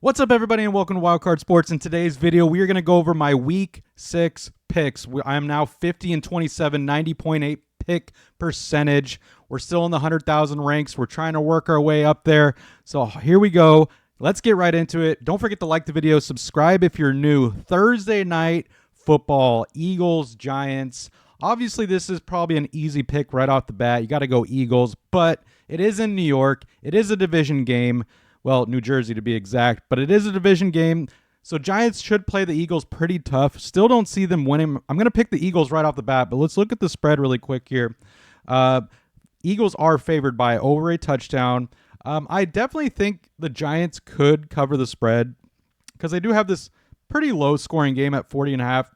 What's up, everybody, and welcome to Wildcard Sports. In today's video, we are going to go over my Week 6 picks. I am now 50 and 27, 90.8 pick percentage. We're still in the 100,000 ranks. We're trying to work our way up there. So here we go. Let's get right into it. Don't forget to like the video, subscribe if you're new. Thursday night football, Eagles, Giants. Obviously, this is probably an easy pick right off the bat. You got to go Eagles, but it is in New York. It is a division game. Well, New Jersey to be exact, but it is a division game. So Giants should play the Eagles pretty tough. Still don't see them winning. I'm going to pick the Eagles right off the bat, but let's look at the spread really quick here. Eagles are favored by over a touchdown. I definitely think the Giants could cover the spread because they do have this pretty low scoring game at 40.5.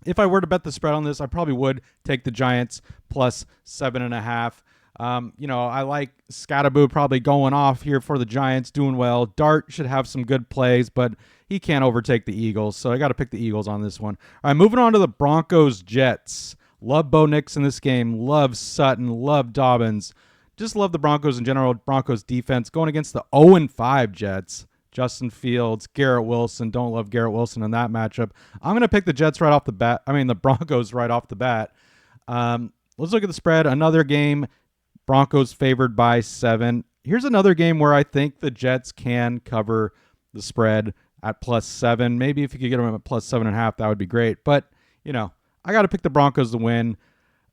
If I were to bet the spread on this, I probably would take the Giants plus 7.5. I like Scatterboo probably going off here for the Giants, doing well. Dart should have some good plays, but he can't overtake the Eagles, so I got to pick the Eagles on this one. All right, moving on to the Broncos-Jets. Love Bo Nix in this game. Love Sutton. Love Dobbins. Just love the Broncos in general. Broncos defense going against the 0-5 Jets. Justin Fields, Garrett Wilson. Don't love Garrett Wilson in that matchup. I'm going to pick the Jets right off the bat. The Broncos right off the bat. Let's look at the spread. Another game. Broncos favored by 7. Here's another game where I think the Jets can cover the spread at plus 7. Maybe if you could get them at plus 7.5, that would be great. But, I got to pick the Broncos to win.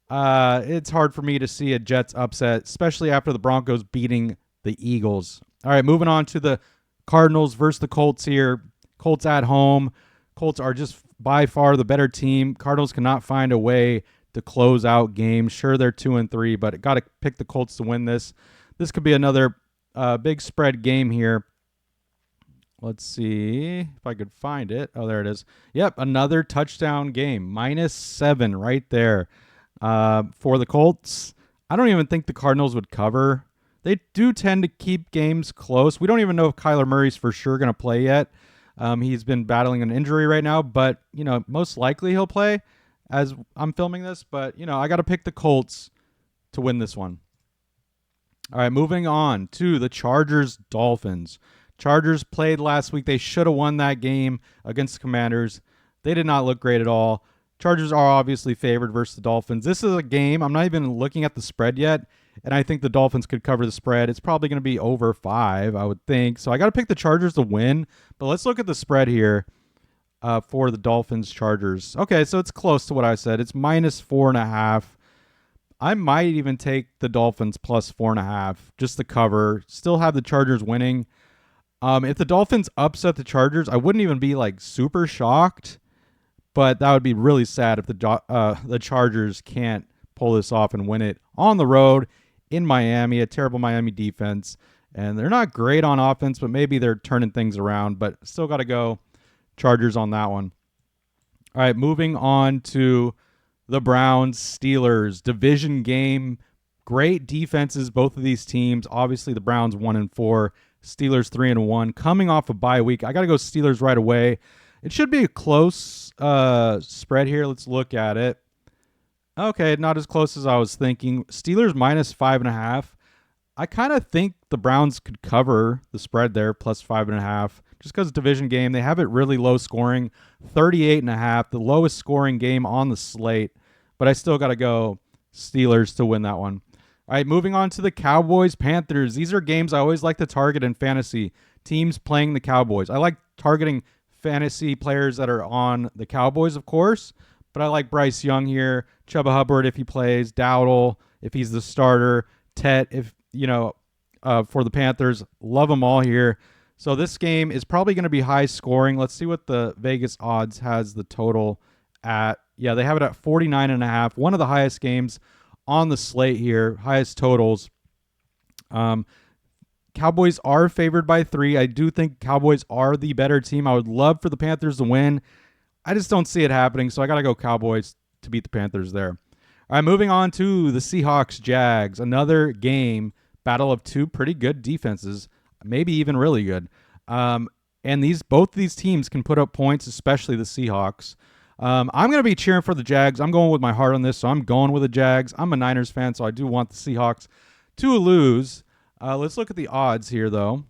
It's hard for me to see a Jets upset, especially after the Broncos beating the Eagles. All right, moving on to the Cardinals versus the Colts here. Colts at home. Colts are just by far the better team. Cardinals cannot find a way to close out games. Sure, they're 2-3, but got to pick the Colts to win this. This could be another big spread game here. Let's see if I could find it. Oh, there it is. Yep, another touchdown game. -7 right there for the Colts. I don't even think the Cardinals would cover. They do tend to keep games close. We don't even know if Kyler Murray's for sure going to play yet. He's been battling an injury right now, but most likely he'll play as I'm filming this, but, I got to pick the Colts to win this one. All right, moving on to the Chargers-Dolphins. Chargers played last week. They should have won that game against the Commanders. They did not look great at all. Chargers are obviously favored versus the Dolphins. This is a game, I'm not even looking at the spread yet, and I think the Dolphins could cover the spread. It's probably going to be over 5, I would think. So I got to pick the Chargers to win, but let's look at the spread here. For the Dolphins Chargers. Okay, so it's close to what I said. It's -4.5. I might even take the Dolphins plus 4.5 just to cover. Still have the Chargers winning. If the Dolphins upset the Chargers, I wouldn't even be super shocked, but that would be really sad if the Chargers can't pull this off and win it on the road in Miami. A terrible Miami defense, and they're not great on offense, but maybe they're turning things around. But still got to go Chargers on that one. All right, moving on to the Browns-Steelers division game. Great defenses, both of these teams. Obviously, the Browns 1-4, Steelers 3-1. Coming off a bye week, I got to go Steelers right away. It should be a close spread here. Let's look at it. Okay, not as close as I was thinking. Steelers -5.5. I kind of think the Browns could cover the spread there, plus 5.5. Just because division game, they have it really low scoring, 38.5, the lowest scoring game on the slate. But I still got to go Steelers to win that one. All right, moving on to the Cowboys-Panthers. These are games I always like to target in fantasy. Teams playing the Cowboys. I like targeting fantasy players that are on the Cowboys, of course. But I like Bryce Young here, Chuba Hubbard if he plays, Dowdle if he's the starter, Tet if, for the Panthers. Love them all here. So this game is probably going to be high scoring. Let's see what the Vegas odds has the total at. Yeah, they have it at 49.5. One of the highest games on the slate here, highest totals. Cowboys are favored by 3. I do think Cowboys are the better team. I would love for the Panthers to win. I just don't see it happening, so I got to go Cowboys to beat the Panthers there. All right, moving on to the Seahawks-Jags. Another game, battle of two pretty good defenses. Maybe even really good. And both of these teams can put up points, especially the Seahawks. I'm going to be cheering for the Jags. I'm going with my heart on this, so I'm going with the Jags. I'm a Niners fan, so I do want the Seahawks to lose. Let's look at the odds here, though.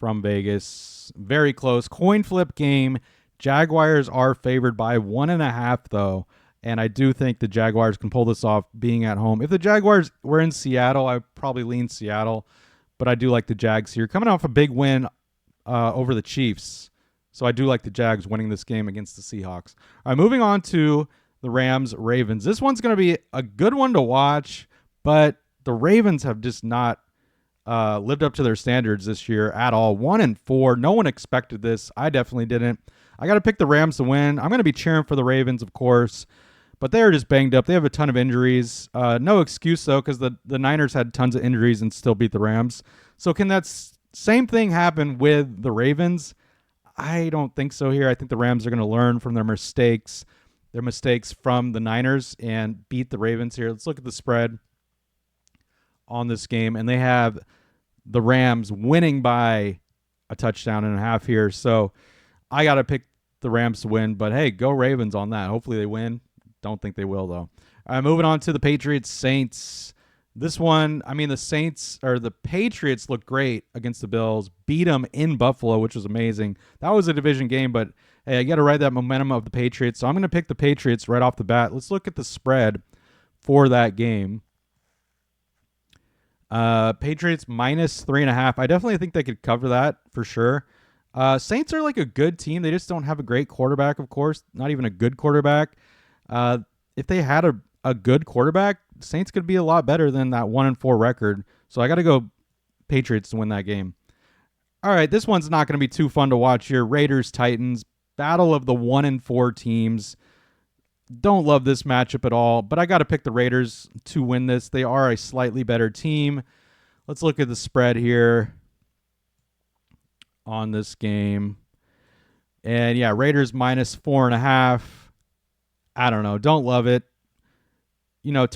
from Vegas. Very close. Coin flip game. Jaguars are favored by 1.5, though. And I do think the Jaguars can pull this off being at home. If the Jaguars were in Seattle, I would probably lean Seattle. But I do like the Jags here. Coming off a big win over the Chiefs. So I do like the Jags winning this game against the Seahawks. All right, moving on to the Rams-Ravens. This one's going to be a good one to watch, but the Ravens have just not lived up to their standards this year at all. 1-4. No one expected this. I definitely didn't. I got to pick the Rams to win. I'm going to be cheering for the Ravens, of course, but they're just banged up. They have a ton of injuries. No excuse, though, because the Niners had tons of injuries and still beat the Rams. So can that same thing happen with the Ravens? I don't think so here. I think the Rams are going to learn from their mistakes from the Niners and beat the Ravens here. Let's look at the spread on this game, and they have the Rams winning by a touchdown and a half here. So I got to pick the Rams to win, but hey, go Ravens on that. Hopefully they win. Don't think they will, though. All right, moving on to the Patriots-Saints. This one, I mean, the Patriots look great against the Bills, beat them in Buffalo, which was amazing. That was a division game, but hey, I got to ride that momentum of the Patriots, so I'm going to pick the Patriots right off the bat. Let's look at the spread for that game. Patriots minus 3.5. I definitely think they could cover that for sure. Saints are like a good team. They just don't have a great quarterback, of course. Not even a good quarterback. If they had a good quarterback, Saints could be a lot better than that 1-4 record. So I got to go Patriots to win that game. All right, this one's not going to be too fun to watch here. Raiders-Titans, battle of the 1-4 teams. Don't love this matchup at all, but I got to pick the Raiders to win this. They are a slightly better team. Let's look at the spread here on this game. And yeah, Raiders minus 4.5. I don't know. Don't love it. You know,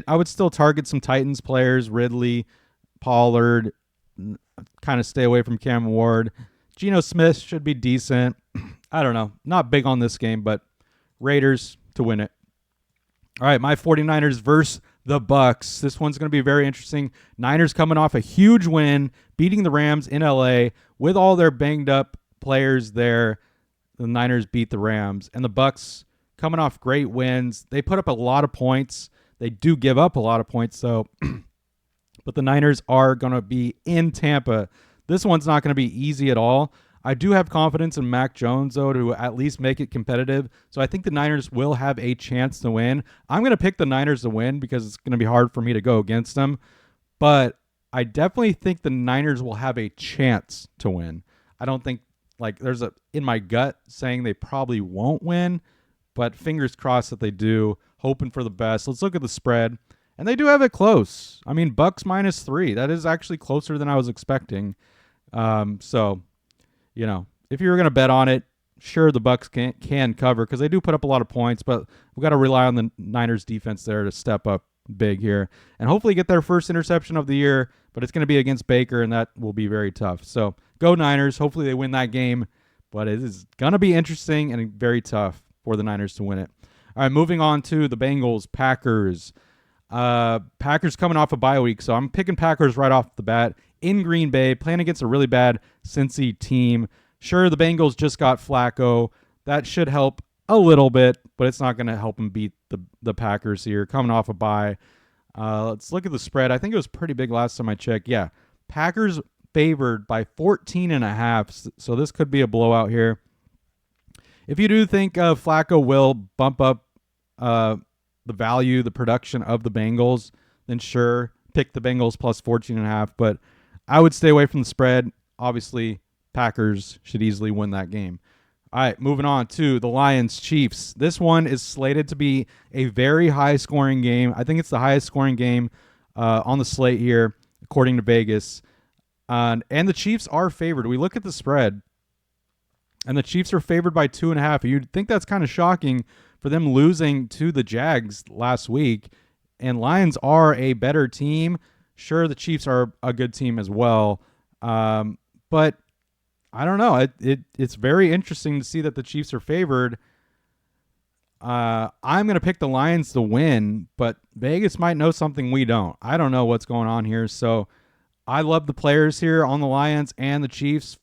I would still target some Titans players, Ridley, Pollard, kind of stay away from Cam Ward. Geno Smith should be decent. I don't know. Not big on this game, but Raiders to win it. All right, my 49ers versus the Bucks. This one's going to be very interesting. Niners coming off a huge win, beating the Rams in LA with all their banged up players there. The Niners beat the Rams, and the Bucks coming off great wins. They put up a lot of points. They do give up a lot of points, though. But the Niners are going to be in Tampa. This one's not going to be easy at all. I do have confidence in Mac Jones, though, to at least make it competitive. So I think the Niners will have a chance to win. I'm going to pick the Niners to win because it's going to be hard for me to go against them. But I definitely think the Niners will have a chance to win. I don't think, there's in my gut saying they probably won't win, but fingers crossed that they do. Hoping for the best. Let's look at the spread. And they do have it close. I mean, Bucks minus 3. That is actually closer than I was expecting. So, you know, if you were going to bet on it, sure, the Bucks can cover because they do put up a lot of points, but we've got to rely on the Niners defense there to step up big here and hopefully get their first interception of the year, but it's going to be against Baker, and that will be very tough. So go Niners. Hopefully they win that game, but it is going to be interesting and very tough for the Niners to win it. All right, moving on to the Bengals, Packers. Packers coming off a bye week, so I'm picking Packers right off the bat in Green Bay, playing against a really bad Cincy team. Sure, the Bengals just got Flacco. That should help a little bit, but it's not going to help them beat the Packers here, coming off a bye. Let's look at the spread. I think it was pretty big last time I checked. Yeah, Packers favored by 14.5, so this could be a blowout here. If you do think Flacco will bump up the value, the production of the Bengals, then sure, pick the Bengals plus 14.5. But I would stay away from the spread. Obviously, Packers should easily win that game. All right, moving on to the Lions-Chiefs. This one is slated to be a very high-scoring game. I think it's the highest-scoring game on the slate here, according to Vegas. And the Chiefs are favored. We look at the spread, and the Chiefs are favored by 2.5. You'd think that's kind of shocking for them losing to the Jags last week. And Lions are a better team. Sure, the Chiefs are a good team as well. But I don't know. It's very interesting to see that the Chiefs are favored. I'm going to pick the Lions to win, but Vegas might know something we don't. I don't know what's going on here. So I love the players here on the Lions and the Chiefs.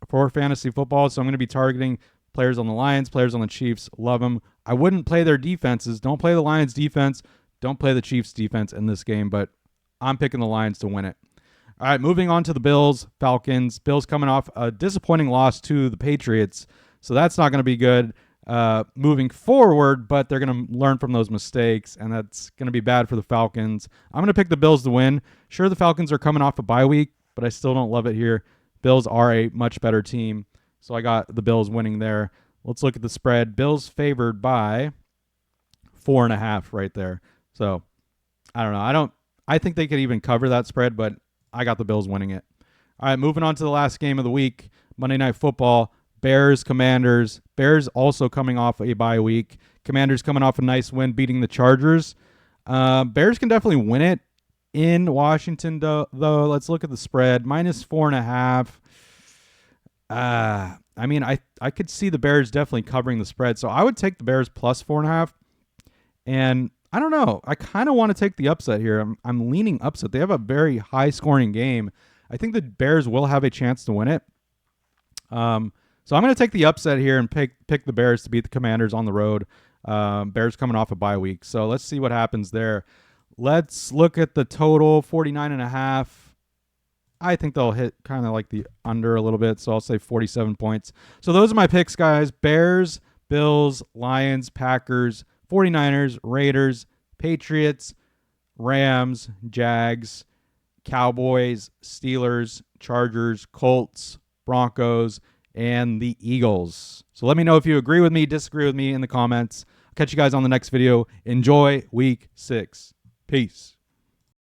for fantasy football. So I'm going to be targeting players on the Lions, players on the Chiefs. Love them. I wouldn't play their defenses. Don't play the Lions defense. Don't play the Chiefs defense in this game, but I'm picking the Lions to win it. All right, moving on to the Bills, Falcons. Bills coming off a disappointing loss to the Patriots, so that's not going to be good moving forward, but they're going to learn from those mistakes, and that's going to be bad for the Falcons. I'm going to pick the Bills to win. Sure, the Falcons are coming off a bye week, but I still don't love it here. Bills are a much better team, so I got the Bills winning there. Let's look at the spread. Bills favored by 4.5 right there. So I don't know. I think they could even cover that spread, but I got the Bills winning it. All right, moving on to the last game of the week, Monday Night Football. Bears, Commanders. Bears also coming off a bye week. Commanders coming off a nice win, beating the Chargers. Bears can definitely win it in Washington, though. Let's look at the spread. -4.5. I mean, I could see the Bears definitely covering the spread, so I would take the Bears +4.5. And I don't know. I kind of want to take the upset here. I'm leaning upset. They have a very high-scoring game. I think the Bears will have a chance to win it. So I'm going to take the upset here and pick the Bears to beat the Commanders on the road. Bears coming off a bye week. So let's see what happens there. Let's look at the total, 49.5. I think they'll hit kind of like the under a little bit, so I'll say 47 points. So those are my picks, guys. Bears, Bills, Lions, Packers, 49ers, Raiders, Patriots, Rams, Jags, Cowboys, Steelers, Chargers, Colts, Broncos, and the Eagles. So let me know if you agree with me, disagree with me in the comments. I'll catch you guys on the next video. Enjoy week 6. Peace.